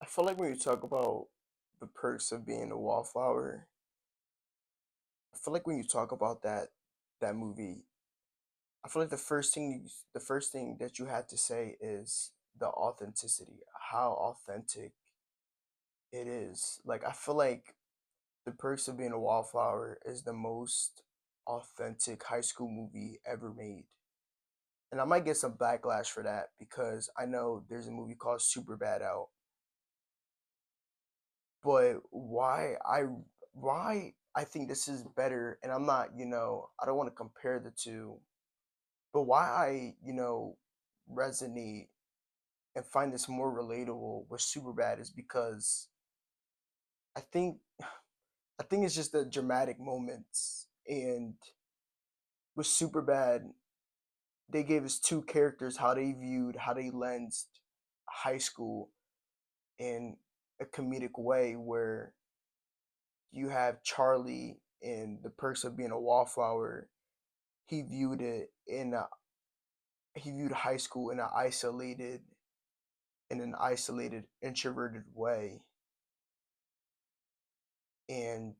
I feel like when you talk about the perks of being a wallflower, I feel like when you talk about that movie, I feel like the first thing that you had to say is the authenticity, how authentic it is. Like I feel like The Perks of Being a Wallflower is the most authentic high school movie ever made. And I might get some backlash for that because I know there's a movie called Superbad out. But why I think this is better, and I'm not, I don't want to compare the two, but why I resonate and find this more relatable with Superbad is because I think I think it's just the dramatic moments. And with Superbad, they gave us two characters how they lensed high school in a comedic way where you have Charlie in The Perks of Being a Wallflower. He viewed it in a he viewed high school in an isolated, introverted way, and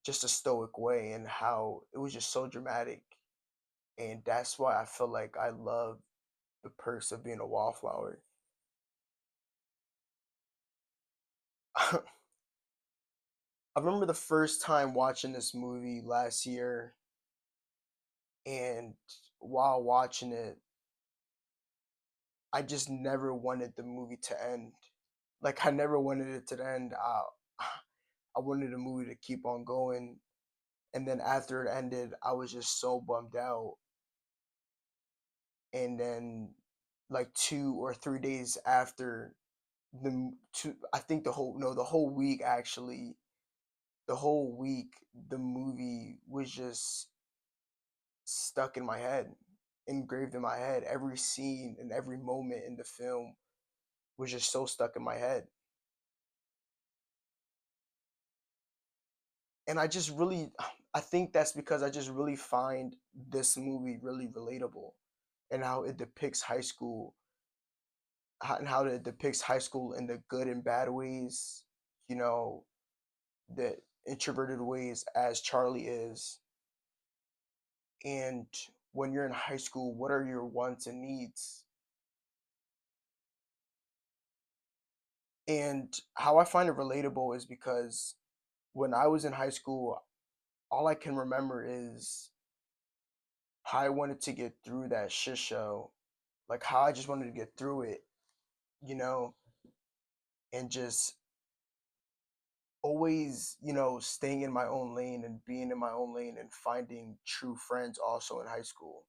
just a stoic way, and how it was just so dramatic. And that's why I feel like I love The Perks of Being a Wallflower. I remember the first time watching this movie last year, and while watching it, I just never wanted the movie to end. Like I never wanted it to end. I wanted the movie to keep on going, and then after it ended, I was just so bummed out. And then, like 2 or 3 days after I think the whole week actually, the whole week, the movie was just stuck in my head, engraved in my head. Every scene and every moment in the film was just so stuck in my head. And I think that's because I just really find this movie really relatable, and how it depicts high school, and how it depicts high school in the good and bad ways, you know, the introverted ways as Charlie is. And when you're in high school, what are your wants and needs? And how I find it relatable is because when I was in high school, all I can remember is how I wanted to get through that shit show, like how I just wanted to get through it, you know, and just always, staying in my own lane and being in my own lane and finding true friends also in high school.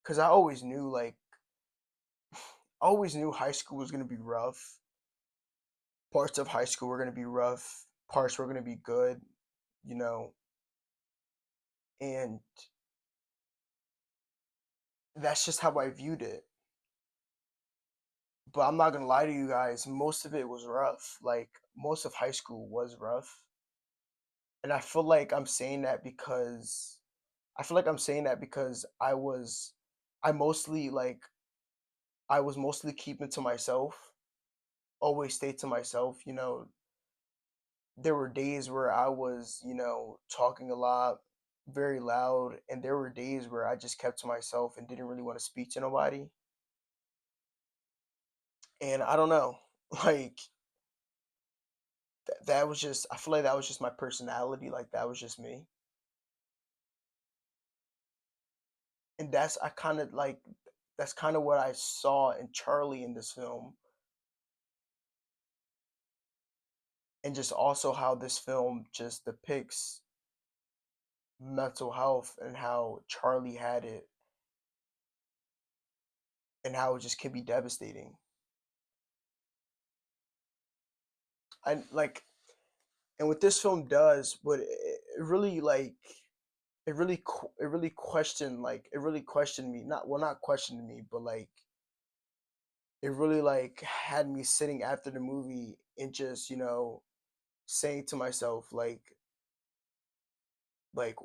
Cause I always knew high school was gonna be rough. Parts of high school were gonna be rough. Parts were gonna be good, you know, and that's just how I viewed it. But I'm not gonna lie to you guys, most of it was rough. Like most of high school was rough. And I feel like I'm saying that because I mostly like I was mostly keeping to myself, always stayed to myself, There were days where I was, talking a lot, very loud, and there were days where I just kept to myself and didn't really want to speak to nobody. And I don't know, like that was just I feel like that was just my personality, like that was just me. And that's kind of what I saw in Charlie in this film, and just also how this film just depicts mental health and how Charlie had it, and how it just can be devastating. I like and what this film does, but it really it really questioned me, not questioned me, but like it really like had me sitting after the movie and just saying to myself like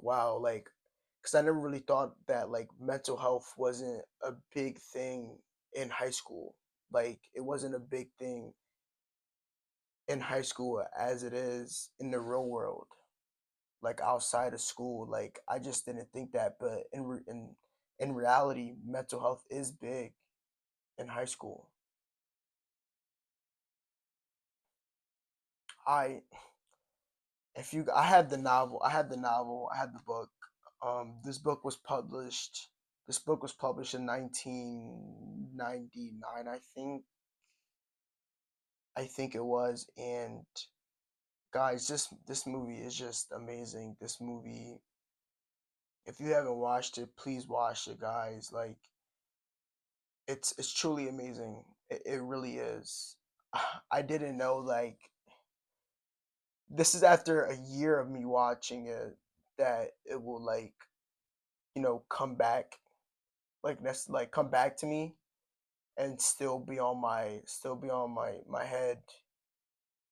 wow, like because I never really thought that like mental health wasn't a big thing in high school. Like it wasn't a big thing in high school as it is in the real world, like outside of school. Like I just didn't think that, but in reality, mental health is big in high school. I if you I had the novel, I had the book. This book was published. This book was published in 1999, I think it was. And guys, this movie is just amazing. This movie, if you haven't watched it, please watch it, guys. Like it's truly amazing. It really is. I didn't know, like, this is after a year of me watching it, that it will, like, come back, like that's like come back to me and still be on my head,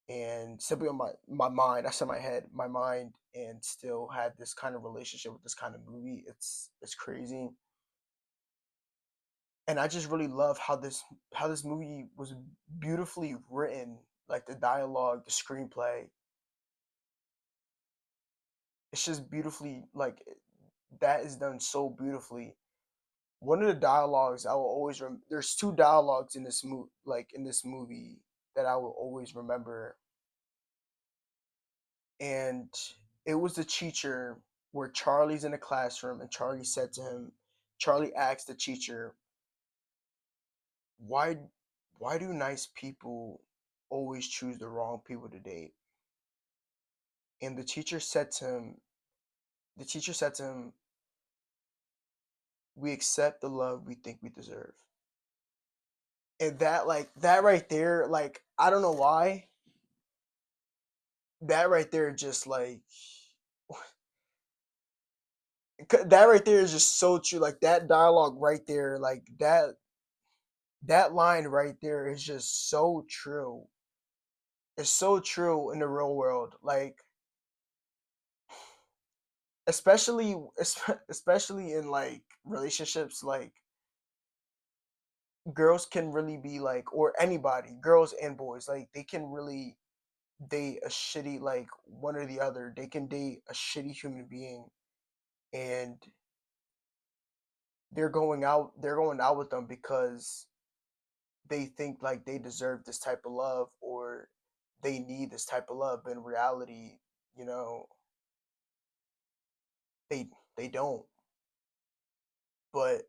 and still be on my mind. I said my head, my mind, and still had this kind of relationship with this kind of movie. It's crazy. And I just really love how this movie was beautifully written. Like the dialogue, the screenplay, it's just beautifully, like, that is done so beautifully. One of the dialogues I will always there's two dialogues in this movie, like in this movie, that I will always remember. And it was the teacher, where Charlie's in the classroom and Charlie asked the teacher, why why do nice people always choose the wrong people to date? And the teacher said to him, we accept the love we think we deserve. And that, like, that right there, like, I don't know why, that right there just like that right there is just so true. Like that dialogue right there, like that line right there is just so true. It's so true in the real world. Like, especially especially in like relationships, like girls can really be like, or anybody, girls and boys, like they can really date a shitty, like one or the other. They can date a shitty human being, and they're going out with them because they think like they deserve this type of love, or they need this type of love. But in reality, you know, they they don't. But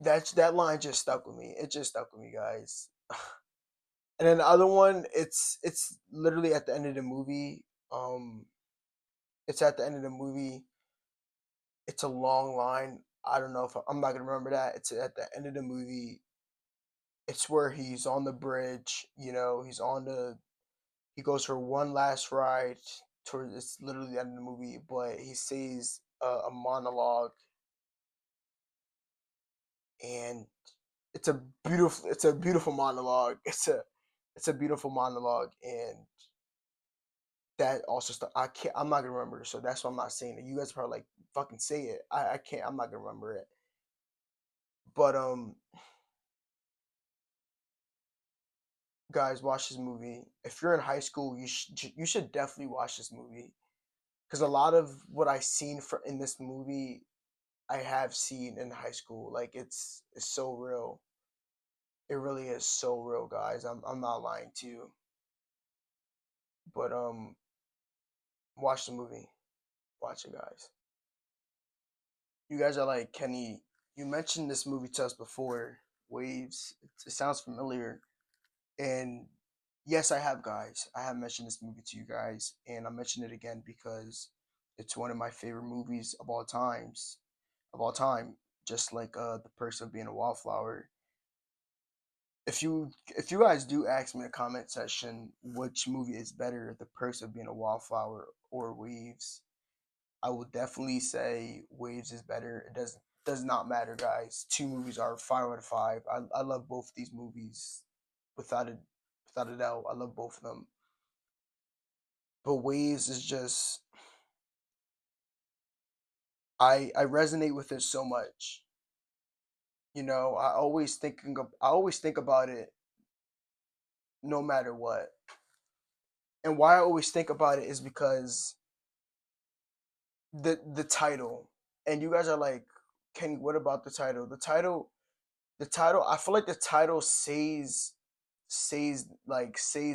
that line just stuck with me. It just stuck with me, guys. And then the other one, it's literally at the end of the movie. It's at the end of the movie. It's a long line. I don't know if I'm not gonna remember that. It's at the end of the movie. It's where he's on the bridge. He goes for one last ride towards. It's literally the end of the movie, but he says a monologue, and it's a beautiful monologue. It's a beautiful monologue, and that also stuff. I'm not gonna remember it, so that's why I'm not saying it. You guys probably like, fucking say it. I can't. I'm not gonna remember it. But guys, watch this movie. If you're in high school, you should definitely watch this movie, because a lot of what I seen for in this movie, I have seen in high school. Like it's so real. It really is so real, guys. I'm not lying to you. But watch the movie. Watch it, guys. You guys are like, Kenny, you mentioned this movie to us before, Waves. It sounds familiar. And yes, I have, guys. I have mentioned this movie to you guys, and I mentioned it again because it's one of my favorite movies of all time. Just like The Perks of Being a Wallflower. If you guys do ask me in the comment section which movie is better, The Perks of Being a Wallflower or Waves, I will definitely say Waves is better. It does not matter, guys. Two movies are 5 out of 5. I love both these movies without a without a doubt. I love both of them. But Waves is just, I resonate with it so much. I always think about it no matter what. And why I always think about it is because the title. And you guys are like, Kenny, what about the title? The title, I feel like the title says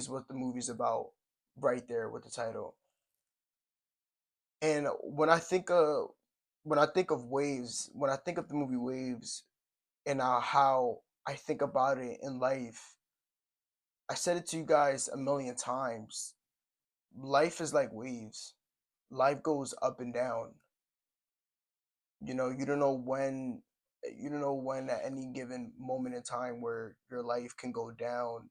what the movie's about right there with the title. And when I think of Waves, when I think of the movie Waves, and how I think about it in life, I said it to you guys a million times. Life is like waves. Life goes up and down. You don't know when at any given moment in time where your life can go down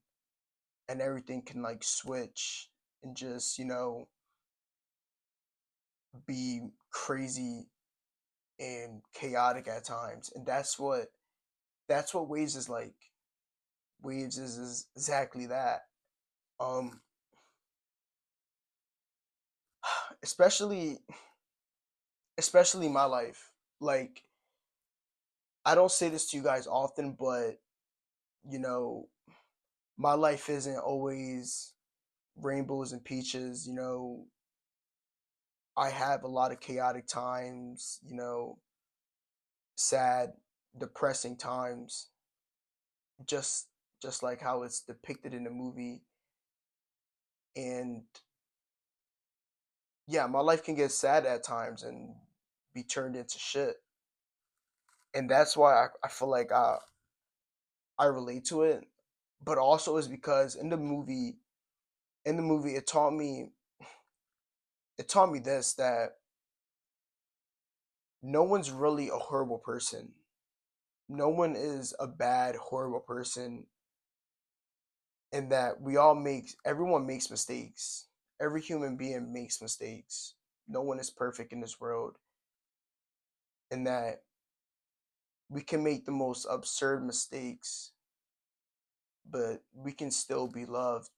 and everything can like switch and just, be crazy and chaotic at times. And that's what Waves is like. Waves is exactly that. Um especially especially my life. Like, I don't say this to you guys often, but you know, my life isn't always rainbows and peaches. I have a lot of chaotic times, sad, depressing times, just just like how it's depicted in the movie. And yeah, my life can get sad at times and be turned into shit. And that's why I feel like I relate to it. But also is because in the movie it taught me this, that no one's really a horrible person. No one is a bad, horrible person, and that everyone makes mistakes. Every human being makes mistakes. No one is perfect in this world, and that we can make the most absurd mistakes, but we can still be loved.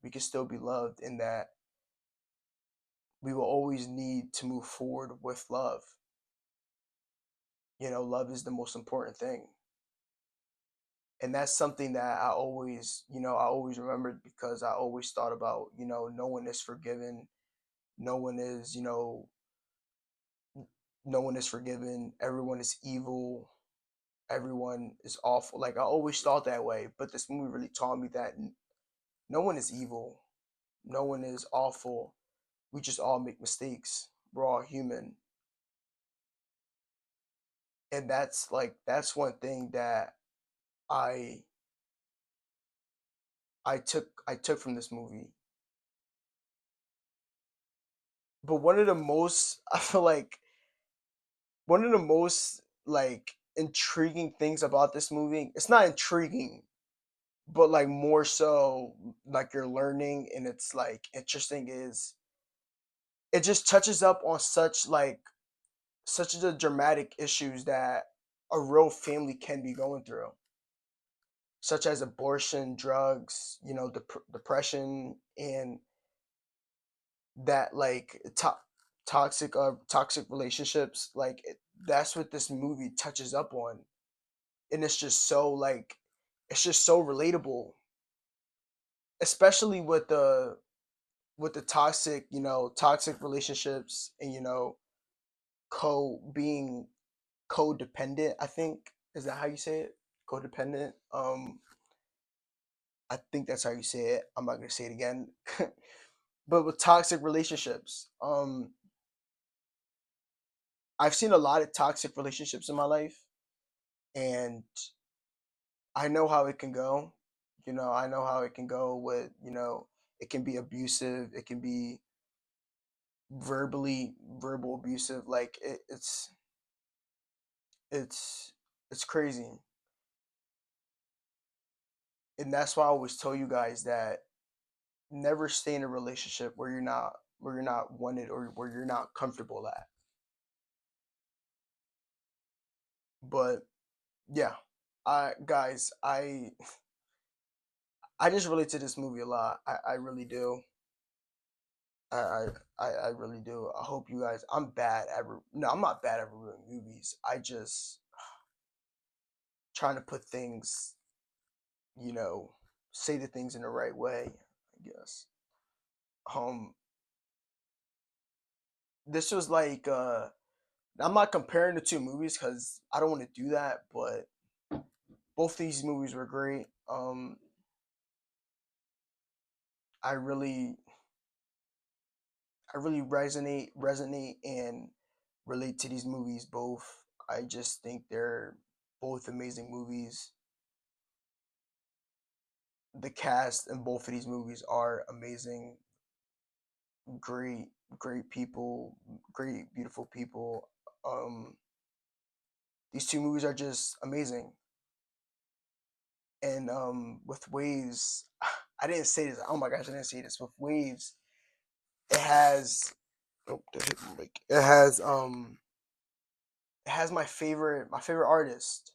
We can still be loved, in that we will always need to move forward with love. Love is the most important thing. And that's something that I always remembered, because I always thought about, no one is forgiven. No one is, no one is forgiven. Everyone is evil. Everyone is awful. Like, I always thought that way, but this movie really taught me that no one is evil. No one is awful. We just all make mistakes. We're all human. And that's one thing that I I took from this movie. But I feel like one of the most like intriguing things about this movie, it's not intriguing, but like more so like you're learning and it's like interesting, is it just touches up on such the dramatic issues that a real family can be going through, such as abortion, drugs, depression, and that like toxic relationships. Like, that's what this movie touches up on. And it's just so relatable, especially with the toxic relationships, and co being codependent, I think. Is that how you say it? Codependent. I think that's how you say it. I'm not gonna say it again. But with toxic relationships, I've seen a lot of toxic relationships in my life, and I know how it can go. I know how it can go with, it can be abusive, it can be verbal abusive. Like, it's it's crazy. And that's why I always tell you guys that never stay in a relationship where you're not wanted, or where you're not comfortable at. But yeah, I guys, I just relate to this movie a lot. I really do. I, I I really do. I hope you guys. I'm bad at no, I'm not bad at reviewing movies. I just trying to put things, you know, say the things in the right way, I guess. Um, this was like I'm not comparing the two movies because I don't want to do that, but both these movies were great. I really, I really resonate and relate to these movies both. I just think they're both amazing movies. The cast in both of these movies are amazing. Great, great people, great, beautiful people. Um, these two movies are just amazing. And with Waves, I didn't say this. Oh my gosh, I didn't say this. With Waves, it has oh, it has my favorite artist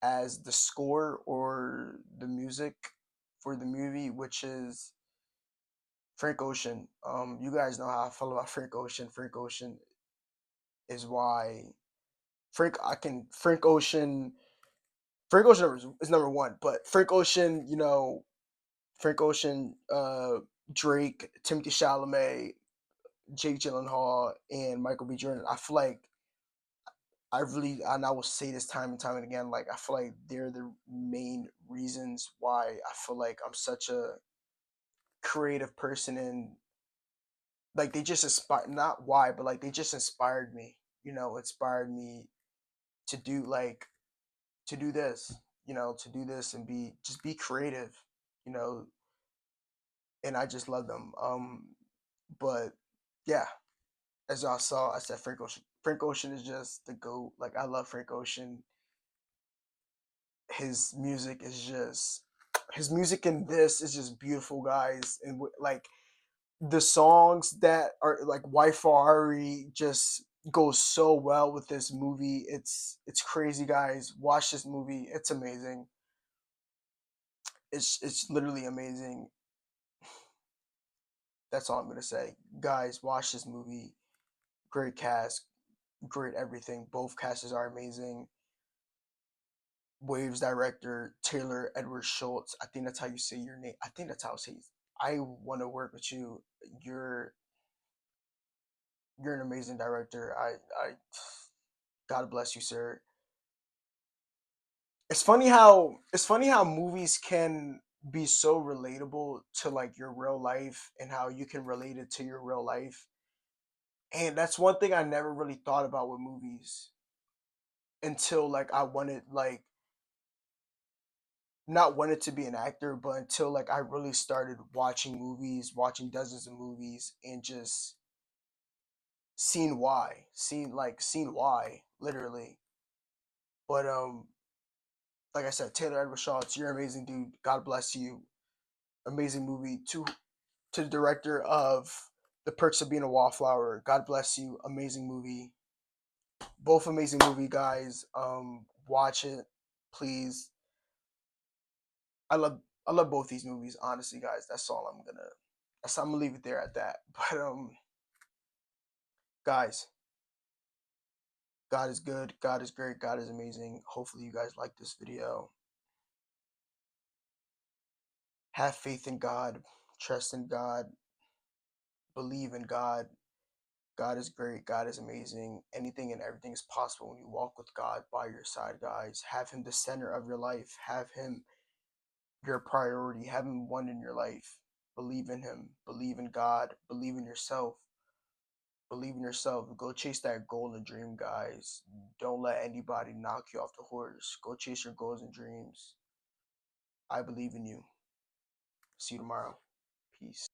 as the score or the music for the movie, which is Frank Ocean. You guys know how I feel about Frank Ocean. Frank Ocean is why Frank Ocean. Frank Ocean is number one, but Frank Ocean, Frank Ocean, Drake, Timothy Chalamet, Jake Gyllenhaal, and Michael B. Jordan. I feel like and I will say this time and time and again, like I feel like they're the main reasons why I feel like I'm such a creative person, and like they just inspired, not why, but like they just inspired me, inspired me to do like to do this, to do this and be creative, you know, and I just love them. But yeah, as y'all saw, I said Frank Ocean. Frank Ocean is just the goat. Like I love Frank Ocean. His music is just his music in this is just beautiful, guys, and like the songs that are like Wifari just goes so well with this movie. It's crazy, guys. Watch this movie. It's amazing. It's literally amazing. That's all I'm gonna say. Guys, watch this movie. Great cast, great everything. Both casts are amazing. Waves director Taylor Edward Schultz. I think that's how you say your name. I think that's how I say it. I want to work with you. You're you're an amazing director. I God bless you, sir. It's funny how movies can be so relatable to like your real life and how you can relate it to your real life. And that's one thing I never really thought about with movies until like I wanted like not wanted to be an actor, but until like I really started watching movies, watching dozens of movies, and just seeing why, literally. But like I said, Taylor Edward Schultz, you're an amazing dude. God bless you. Amazing movie. To the director of The Perks of Being a Wallflower, God bless you. Amazing movie. Both amazing movie, guys. Watch it, please. I love both these movies, honestly, guys. I'm gonna leave it there at that. But guys, God is good, God is great, God is amazing. Hopefully you guys like this video. Have faith in God, trust in God, believe in God. God is great, God is amazing. Anything and everything is possible when you walk with God by your side, guys. Have him the center of your life. Have him your priority. Have him one in your life. Believe in him. Believe in God. Believe in yourself. Believe in yourself. Go chase that goal and dream, guys. Don't let anybody knock you off the horse. Go chase your goals and dreams. I believe in you. See you tomorrow. Peace.